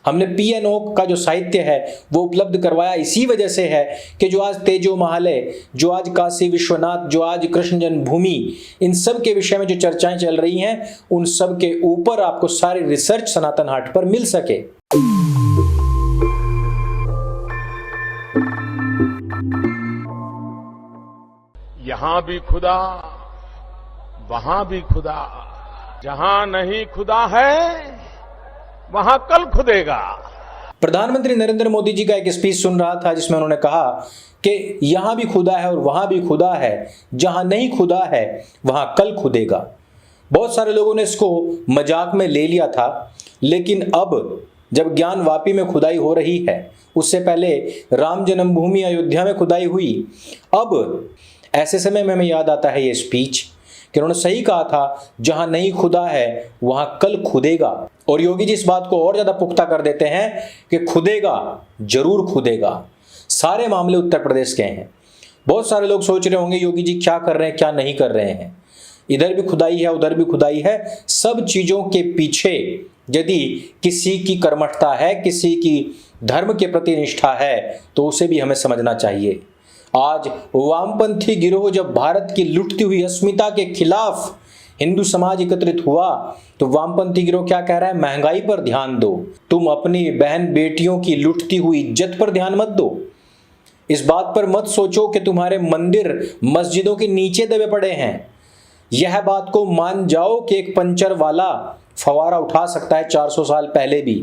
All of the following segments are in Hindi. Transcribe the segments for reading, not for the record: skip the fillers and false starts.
हमने पीएनओ का जो साहित्य है वो उपलब्ध करवाया इसी वजह से है कि जो आज तेजो महालय, जो आज काशी विश्वनाथ, जो आज कृष्ण जन्मभूमि, इन सब के विषय में जो चर्चाएं चल रही हैं, उन सब के ऊपर आपको सारी रिसर्च सनातन हाट पर मिल सके। यहां भी खुदा, वहां भी खुदा, जहां नहीं खुदा है वहां कल खुदेगा। प्रधानमंत्री नरेंद्र मोदी जी का एक स्पीच सुन रहा था जिसमें उन्होंने कहा कि यहां भी खुदा है और वहां भी खुदा है, जहां नहीं खुदा है वहां कल खुदेगा। बहुत सारे लोगों ने इसको मजाक में ले लिया था, लेकिन अब जब ज्ञानवापी में खुदाई हो रही है, उससे पहले राम जन्मभूमि अयोध्या में खुदाई हुई, अब ऐसे समय में हमें याद आता है ये स्पीच कि उन्होंने सही कहा था, जहां नहीं खुदा है वहां कल खुदेगा। और योगी जी इस बात को और ज्यादा पुख्ता कर देते हैं कि खुदेगा, जरूर खुदेगा। सारे मामले उत्तर प्रदेश के हैं। बहुत सारे लोग सोच रहे होंगे योगी जी क्या कर रहे हैं, क्या नहीं कर रहे हैं। इधर भी खुदाई है, उधर भी खुदाई है। सब चीजों के पीछे यदि किसी की कर्मठता है, किसी की धर्म के प्रति निष्ठा है, तो उसे भी हमें समझना चाहिए। आज वामपंथी गिरोह जब भारत की लुटती हुई अस्मिता के खिलाफ हिंदू समाज एकत्रित हुआ, तो वामपंथी गिरोह क्या कह रहा है? महंगाई पर ध्यान दो, तुम अपनी बहन बेटियों की लुटती हुई इज्जत पर ध्यान मत दो। इस बात पर मत सोचो कि तुम्हारे मंदिर मस्जिदों के नीचे दबे पड़े हैं। यह बात को मान जाओ कि एक पंचर वाला फवारा उठा सकता है 400 साल पहले भी।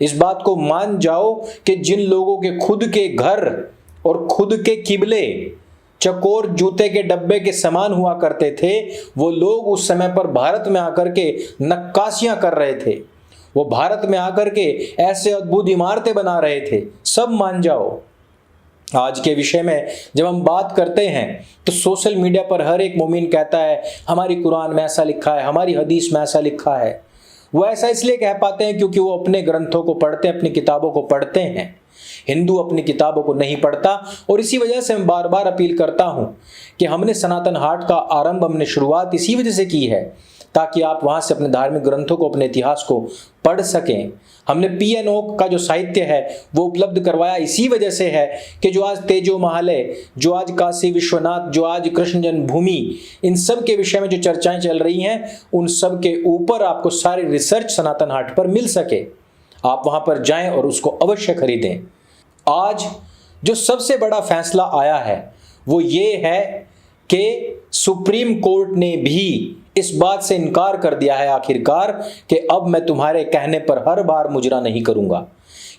इस बात को मान जाओ कि जिन लोगों के खुद के घर और खुद के किबले चकोर जूते के डब्बे के समान हुआ करते थे, वो लोग उस समय पर भारत में आकर के नक्काशियां कर रहे थे, वो भारत में आकर के ऐसे अद्भुत इमारतें बना रहे थे। सब मान जाओ। आज के विषय में जब हम बात करते हैं तो सोशल मीडिया पर हर एक मोमिन कहता है हमारी कुरान में ऐसा लिखा है, हमारी हदीस में ऐसा लिखा है। वो ऐसा इसलिए कह पाते हैं क्योंकि वो अपने ग्रंथों को पढ़ते हैं, अपनी किताबों को पढ़ते हैं। हिंदू अपनी किताबों को नहीं पढ़ता, और इसी वजह से मैं बार बार अपील करता हूं कि हमने सनातन हाट का आरंभ, हमने शुरुआत इसी वजह से की है ताकि आप वहां से अपने धार्मिक ग्रंथों को, अपने इतिहास को पढ़ सकें। हमने पीएनओ का जो साहित्य है वो उपलब्ध करवाया इसी वजह से है कि जो आज तेजो महालय, जो आज काशी विश्वनाथ, जो आज कृष्ण जन्मभूमि, इन सब के विषय में जो चर्चाएं चल रही हैं, उन सब के ऊपर आपको सारी रिसर्च सनातन हाट पर मिल सके। आप वहां पर जाएं और उसको अवश्य खरीदें। आज जो सबसे बड़ा फैसला आया है वो ये है कि सुप्रीम कोर्ट ने भी इस बात से इनकार कर दिया है आखिरकार कि अब मैं तुम्हारे कहने पर हर बार मुजरा नहीं करूंगा।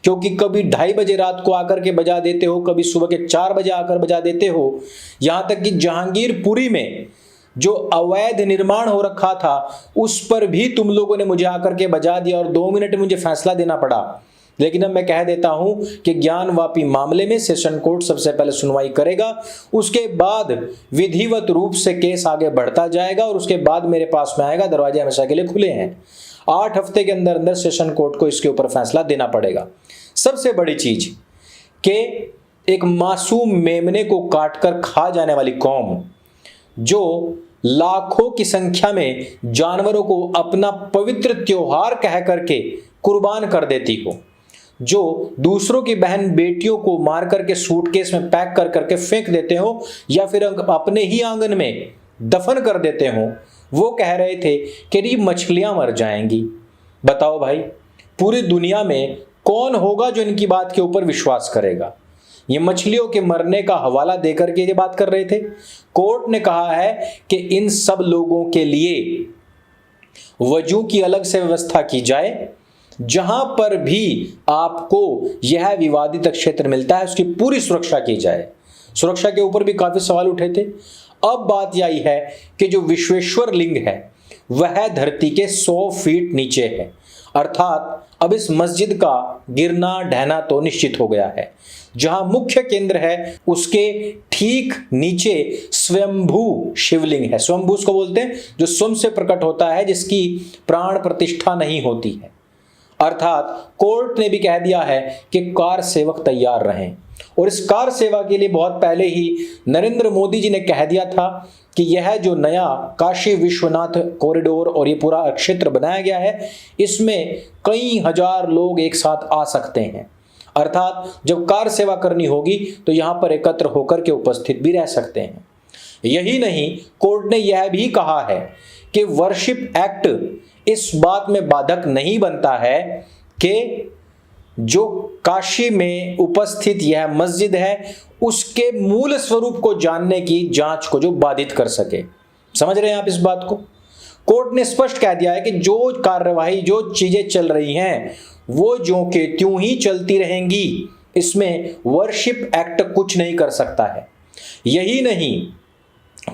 क्योंकि कभी 2:30 बजे रात को आकर के बजा देते हो, कभी सुबह के 4 बजे आकर बजा देते हो। यहां तक कि जहांगीरपुरी में जो अवैध निर्माण हो रखा था उस पर भी तुम लोगों ने मुझे आकर के बजा दिया और 2 मिनट में मुझे फैसला देना पड़ा। लेकिन अब मैं कह देता हूं कि ज्ञानवापी मामले में सेशन कोर्ट सबसे पहले सुनवाई करेगा, उसके बाद विधिवत रूप से केस आगे बढ़ता जाएगा और उसके बाद मेरे पास में आएगा। दरवाजे हमेशा के लिए खुले हैं। 8 हफ्ते के अंदर अंदर सेशन कोर्ट को इसके ऊपर फैसला देना पड़ेगा। सबसे बड़ी चीज कि एक मासूम मेमने को काटकर खा जाने वाली कौम, जो लाखों की संख्या में जानवरों को अपना पवित्र त्योहार कह करके कुर्बान कर देती हो, जो दूसरों की बहन बेटियों को मार करके सूटकेस में पैक कर करके फेंक देते हो या फिर अपने ही आंगन में दफन कर देते हो, वो कह रहे थे कि ये मछलियां मर जाएंगी। बताओ भाई, पूरी दुनिया में कौन होगा जो इनकी बात के ऊपर विश्वास करेगा? ये मछलियों के मरने का हवाला देकर के ये बात कर रहे थे। कोर्ट ने कहा है कि इन सब लोगों के लिए वजू की अलग से व्यवस्था की जाए। जहां पर भी आपको यह विवादित क्षेत्र मिलता है उसकी पूरी सुरक्षा की जाए। सुरक्षा के ऊपर भी काफी सवाल उठे थे। अब बात यही है कि जो विश्वेश्वर लिंग है वह धरती के 100 फीट नीचे है, अर्थात अब इस मस्जिद का गिरना ढहना तो निश्चित हो गया है। जहां मुख्य केंद्र है उसके ठीक नीचे स्वयंभू शिवलिंग है। स्वयंभू उसको बोलते हैं जो स्वयं से प्रकट होता है, जिसकी प्राण प्रतिष्ठा नहीं होती है। अर्थात कोर्ट ने भी कह दिया है कि कार सेवक तैयार रहें, और इस कार सेवा के लिए बहुत पहले ही नरेंद्र मोदी जी ने कह दिया था कि यह जो नया काशी विश्वनाथ कॉरिडोर और ये पूरा क्षेत्र बनाया गया है, इसमें कई हजार लोग एक साथ आ सकते हैं। अर्थात जब कार सेवा करनी होगी तो यहाँ पर एकत्र होकर के उपस्थित भी रह सकते हैं। यही नहीं, कोर्ट ने यह भी कहा है कि वर्शिप एक्ट इस बात में बाधक नहीं बनता है कि जो काशी में उपस्थित यह मस्जिद है उसके मूल स्वरूप को जानने की जांच को जो बाधित कर सके। समझ रहे हैं आप इस बात को? कोर्ट ने स्पष्ट कह दिया है कि जो कार्यवाही, जो चीजें चल रही हैं वो ज्यों के त्यों ही चलती रहेंगी, इसमें वर्शिप एक्ट कुछ नहीं कर सकता है। यही नहीं,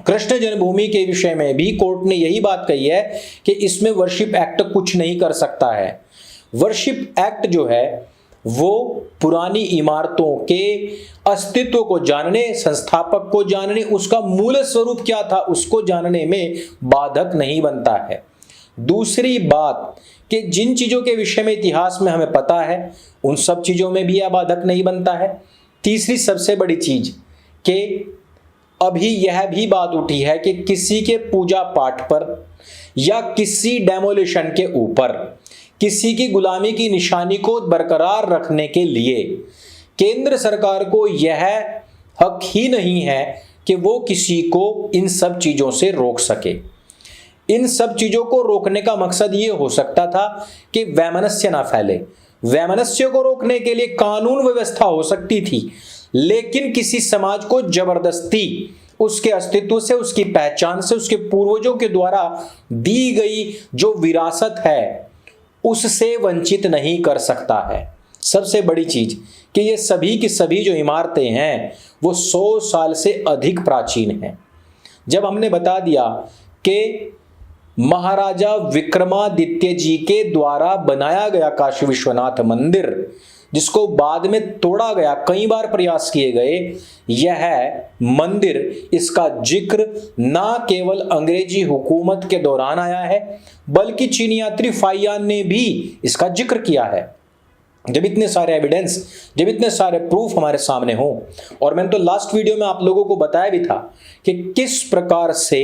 कृष्ण जन्मभूमि के विषय में भी कोर्ट ने यही बात कही है कि इसमें वर्शिप एक्ट कुछ नहीं कर सकता है। वर्शिप एक्ट जो है वो पुरानी इमारतों के अस्तित्व को जानने, संस्थापक को जानने, उसका मूल स्वरूप क्या था उसको जानने में बाधक नहीं बनता है। दूसरी बात कि जिन चीजों के विषय में इतिहास में हमें पता है उन सब चीजों में भी यह बाधक नहीं बनता है। तीसरी सबसे बड़ी चीज कि अभी यह भी बात उठी है कि किसी के पूजा पाठ पर या किसी डेमोलिशन के ऊपर किसी की गुलामी की निशानी को बरकरार रखने के लिए केंद्र सरकार को यह हक ही नहीं है कि वो किसी को इन सब चीजों से रोक सके। इन सब चीजों को रोकने का मकसद ये हो सकता था कि वैमनस्य ना फैले। वैमनस्य को रोकने के लिए कानून व्यवस्था हो सकती थी, लेकिन किसी समाज को जबरदस्ती उसके अस्तित्व से, उसकी पहचान से, उसके पूर्वजों के द्वारा दी गई जो विरासत है उससे वंचित नहीं कर सकता है। सबसे बड़ी चीज कि ये सभी की सभी जो इमारतें हैं वो 100 साल से अधिक प्राचीन हैं। जब हमने बता दिया कि महाराजा विक्रमादित्य जी के द्वारा बनाया गया काशी विश्वनाथ मंदिर, जिसको बाद में तोड़ा गया, कई बार प्रयास किए गए, यह मंदिर, इसका जिक्र ना केवल अंग्रेजी हुकूमत के दौरान आया है बल्कि चीनी यात्री फाइयान ने भी इसका जिक्र किया है। जब इतने सारे एविडेंस, जब इतने सारे प्रूफ हमारे सामने हो, और मैंने तो लास्ट वीडियो में आप लोगों को बताया भी था कि किस प्रकार से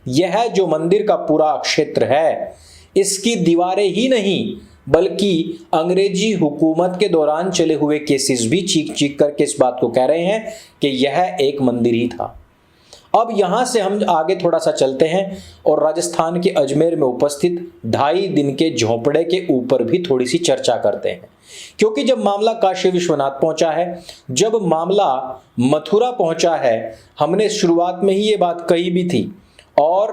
यह जो मंदिर का पूरा क्षेत्र है इसकी दीवारें ही नहीं बल्कि अंग्रेजी हुकूमत के दौरान चले हुए केसेस भी चीख चीख करके इस बात को कह रहे हैं कि यह एक मंदिर ही था। अब यहां से हम आगे थोड़ा सा चलते हैं और राजस्थान के अजमेर में उपस्थित 2.5 दिन के झोंपड़े के ऊपर भी थोड़ी सी चर्चा करते हैं, क्योंकि जब मामला काशी विश्वनाथ पहुंचा है, जब मामला मथुरा पहुंचा है, हमने शुरुआत में ही ये बात कही भी थी और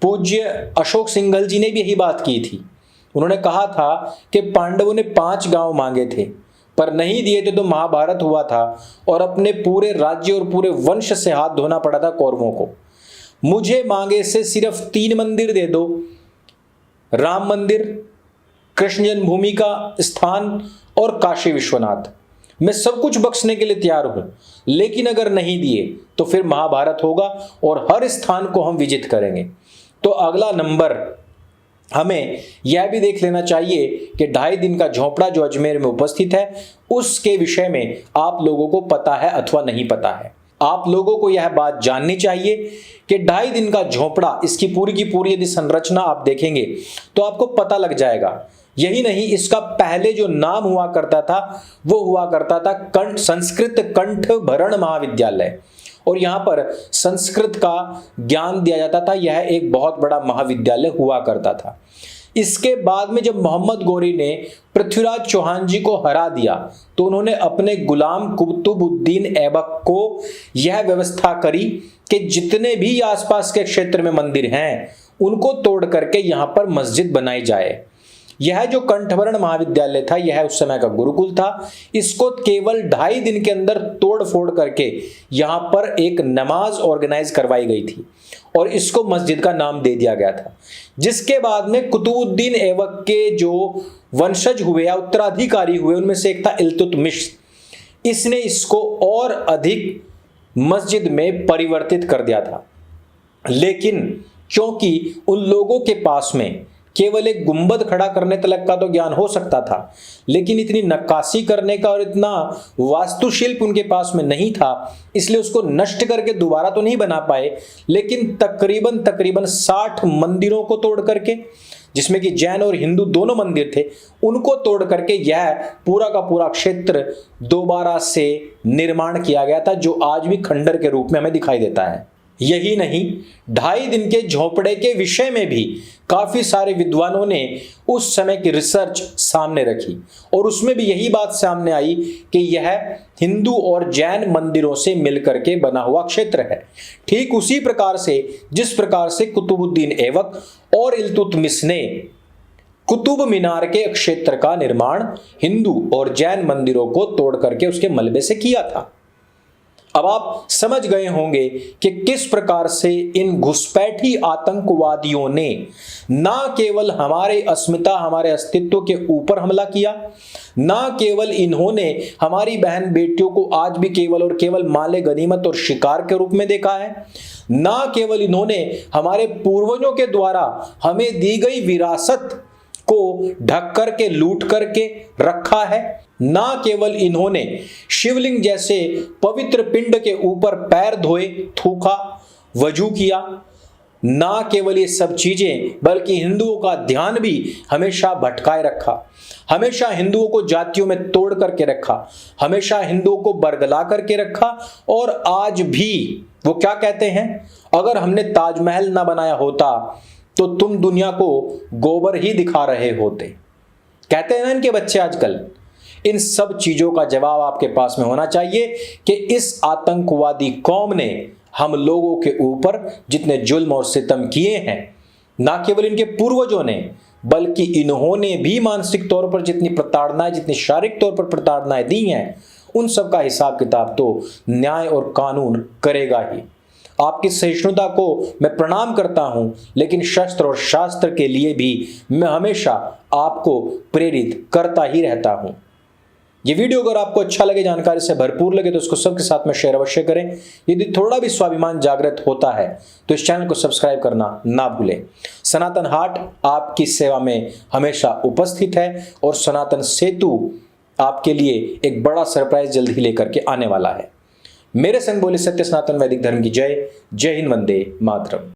पूज्य अशोक सिंघल जी ने भी यही बात की थी। उन्होंने कहा था कि पांडवों ने 5 गांव मांगे थे पर नहीं दिए थे तो महाभारत हुआ था और अपने पूरे राज्य और पूरे वंश से हाथ धोना पड़ा था कौरवों को। मुझे मांगे से सिर्फ 3 मंदिर दे दो, राम मंदिर, कृष्ण जन्मभूमि का स्थान और काशी विश्वनाथ, मैं सब कुछ बख्शने के लिए तैयार हूं, लेकिन अगर नहीं दिए तो फिर महाभारत होगा और हर स्थान को हम विजित करेंगे। तो अगला नंबर हमें यह भी देख लेना चाहिए कि 2.5 दिन का झोंपड़ा जो अजमेर में उपस्थित है उसके विषय में आप लोगों को पता है अथवा नहीं पता है। आप लोगों को यह बात जाननी चाहिए कि 2.5 दिन का झोंपड़ा, इसकी पूरी की पूरी यदि संरचना आप देखेंगे तो आपको पता लग जाएगा। यही नहीं, इसका पहले जो नाम हुआ करता था वो हुआ करता था संस्कृत कंठ भरण महाविद्यालय, और यहाँ पर संस्कृत का ज्ञान दिया जाता था। यह एक बहुत बड़ा महाविद्यालय हुआ करता था। इसके बाद में जब मोहम्मद गोरी ने पृथ्वीराज चौहान जी को हरा दिया तो उन्होंने अपने गुलाम कुतुबुद्दीन ऐबक को यह व्यवस्था करी कि जितने भी आसपास के क्षेत्र में मंदिर हैं उनको तोड़ करके यहाँ पर मस्जिद बनाई जाए। यह जो कंठभरण महाविद्यालय था यह उस समय का गुरुकुल था। इसको केवल 2.5 दिन के अंदर तोड़ फोड़ करके यहाँ पर एक नमाज ऑर्गेनाइज करवाई गई थी और इसको मस्जिद का नाम दे दिया गया था। जिसके बाद में कुतुबुद्दीन ऐबक के जो वंशज हुए या उत्तराधिकारी हुए उनमें से एक था इल्तुतमिश, इसने इसको और अधिक मस्जिद में परिवर्तित कर दिया था। लेकिन क्योंकि उन लोगों के पास में केवल एक गुंबद खड़ा करने तक का तो ज्ञान हो सकता था, लेकिन इतनी नक्काशी करने का और इतना वास्तुशिल्प उनके पास में नहीं था, इसलिए उसको नष्ट करके दोबारा तो नहीं बना पाए, लेकिन तकरीबन 60 मंदिरों को तोड़ करके, जिसमें कि जैन और हिंदू दोनों मंदिर थे, उनको तोड़ करके यह पूरा का पूरा क्षेत्र दोबारा से निर्माण किया गया था, जो आज भी खंडर के रूप में हमें दिखाई देता है। यही नहीं, 2.5 दिन के झोंपड़े के विषय में भी काफी सारे विद्वानों ने उस समय की रिसर्च सामने रखी और उसमें भी यही बात सामने आई कि यह हिंदू और जैन मंदिरों से मिलकर के बना हुआ क्षेत्र है। ठीक उसी प्रकार से जिस प्रकार से कुतुबुद्दीन ऐबक और इल्तुतमिश ने कुतुब मीनार के क्षेत्र का निर्माण हिंदू और जैन मंदिरों को तोड़ करके उसके मलबे से किया था। अब आप समझ गए होंगे कि किस प्रकार से इन घुसपैठी आतंकवादियों ने ना केवल हमारे अस्मिता, हमारे अस्तित्व के ऊपर हमला किया, ना केवल इन्होंने हमारी बहन बेटियों को आज भी केवल और केवल माले गनीमत और शिकार के रूप में देखा है, ना केवल इन्होंने हमारे पूर्वजों के द्वारा हमें दी गई विरासत को ढक करके लूट करके रखा है, ना केवल इन्होंने शिवलिंग जैसे पवित्र पिंड के ऊपर पैर धोए, थूका, वजू किया, ना केवल ये सब चीजें बल्कि हिंदुओं का ध्यान भी हमेशा भटकाए रखा, हमेशा हिंदुओं को जातियों में तोड़ करके रखा, हमेशा हिंदुओं को बरगला करके रखा। और आज भी वो क्या कहते हैं, अगर हमने ताजमहल ना बनाया होता तो तुम दुनिया को गोबर ही दिखा रहे होते, कहते हैं ना इनके बच्चे आजकल। इन सब चीजों का जवाब आपके पास में होना चाहिए कि इस आतंकवादी कौम ने हम लोगों के ऊपर जितने जुल्म और सितम किए हैं, ना केवल इनके पूर्वजों ने बल्कि इन्होंने भी मानसिक तौर पर जितनी प्रताड़नाएं, जितनी शारीरिक तौर पर प्रताड़नाएं दी हैं, उन सब का हिसाब किताब तो न्याय और कानून करेगा ही। आपकी सहिष्णुता को मैं प्रणाम करता हूं, लेकिन शस्त्र और शास्त्र के लिए भी मैं हमेशा आपको प्रेरित करता ही रहता हूं। ये वीडियो अगर आपको अच्छा लगे, जानकारी से भरपूर लगे, तो इसको सबके साथ में शेयर अवश्य करें। यदि थोड़ा भी स्वाभिमान जागृत होता है तो इस चैनल को सब्सक्राइब करना ना भूलें। सनातन हाट आपकी सेवा में हमेशा उपस्थित है और सनातन सेतु आपके लिए एक बड़ा सरप्राइज जल्द ही लेकर के आने वाला है। मेरे संग बोले सत्य सनातन वैदिक धर्म की जय। जय हिंद, वंदे मातरम।